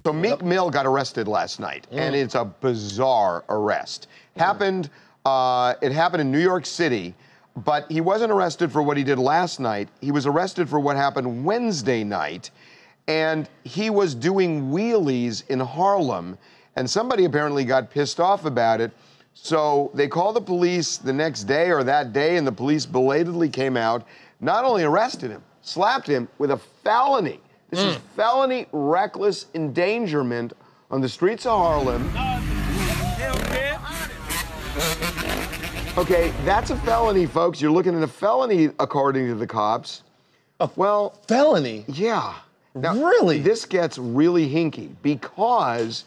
So Meek Mill got arrested last night, and it's a bizarre arrest. It happened in New York City, but he wasn't arrested for what he did last night. He was arrested for what happened Wednesday night, and he was doing wheelies in Harlem, and somebody apparently got pissed off about it. So they called the police the next day or that day, and the police belatedly came out, not only arrested him, slapped him with a felony. This is felony reckless endangerment on the streets of Harlem. Okay, that's a felony, folks. You're looking at a felony, according to the cops. Well, felony? Yeah. Now, really? This gets really hinky because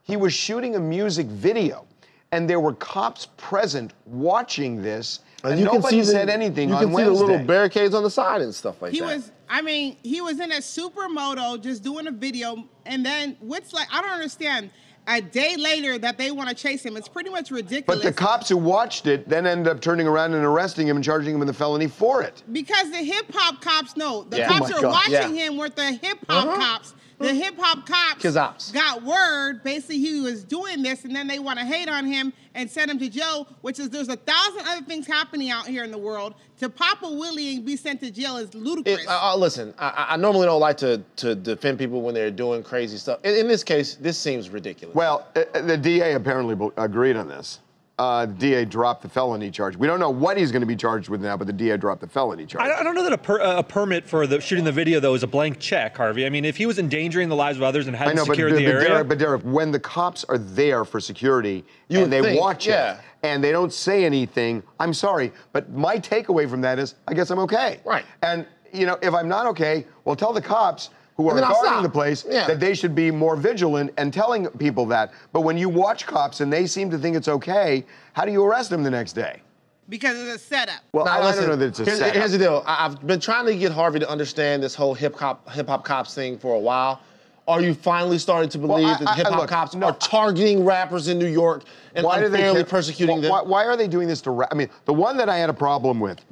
he was shooting a music video, and there were cops present watching this, and nobody said anything on Wednesday. You can see the little barricades on the side and stuff like that. He was in a supermoto just doing a video, and then I don't understand. A day later that they want to chase him, it's pretty much ridiculous. But the cops who watched it then ended up turning around and arresting him and charging him with a felony for it. Because the hip-hop cops know. The cops are watching him with the hip-hop cops. The hip-hop cops got word, basically he was doing this, and then they want to hate on him and send him to jail, there's 1,000 other things happening out here in the world. To pop a willie and be sent to jail is ludicrous. Listen, I normally don't like to defend people when they're doing crazy stuff. In this case, this seems ridiculous. Well, the DA apparently agreed on this. The DA dropped the felony charge. We don't know what he's going to be charged with now, but the DA dropped the felony charge. I don't know that a permit for shooting the video, though, is a blank check, Harvey. I mean, if he was endangering the lives of others and hadn't secured the area... But Derek, when the cops are there for security and they watch it and they don't say anything, I'm sorry, but my takeaway from that is, I guess I'm okay. Right. And, you know, if I'm not okay, well, tell the cops who are guarding the place that they should be more vigilant and telling people that. But when you watch cops and they seem to think it's okay, how do you arrest them the next day? Because it's a setup. Well, I don't know that it's a setup. Here's the deal. I've been trying to get Harvey to understand this whole hip-hop cops thing for a while. Are you finally starting to believe that hip-hop cops are targeting rappers in New York and unfairly persecuting them? Why are they doing this to I mean, the one that I had a problem with,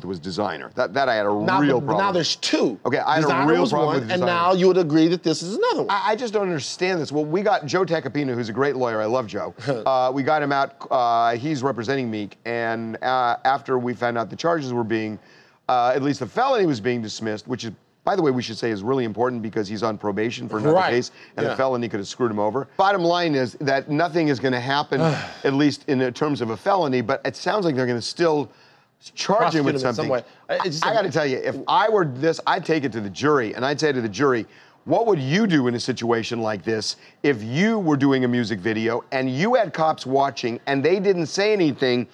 was Designer. That I had a real problem But now there's two. Okay, I had a real problem with Designer. And now you would agree that this is another one. I just don't understand this. Well, we got Joe Tacopina, who's a great lawyer. I love Joe. We got him out. He's representing Meek. And after we found out the charges were being, at least the felony was being dismissed, which is, by the way, we should say is really important because he's on probation for another case, and the felony could have screwed him over. Bottom line is that nothing is going to happen, at least in terms of a felony, but it sounds like they're going to still charge him with something. I got to tell you, if I were this, I'd take it to the jury, and I'd say to the jury, what would you do in a situation like this if you were doing a music video and you had cops watching and they didn't say anything?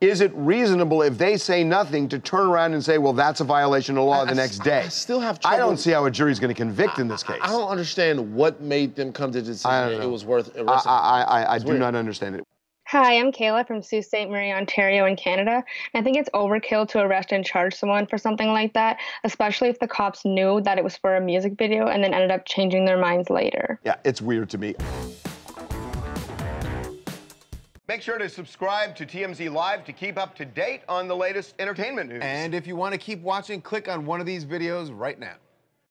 Is it reasonable if they say nothing to turn around and say, well, that's a violation of law the next day? I still have trouble. I don't see how a jury's going to convict in this case. I don't understand what made them come to the decision it was worth arresting. I do not understand it. Hi, I'm Kayla from Sault Ste. Marie, Ontario in Canada. I think it's overkill to arrest and charge someone for something like that, especially if the cops knew that it was for a music video and then ended up changing their minds later. Yeah, it's weird to me. Make sure to subscribe to TMZ Live to keep up to date on the latest entertainment news. And if you want to keep watching, click on one of these videos right now.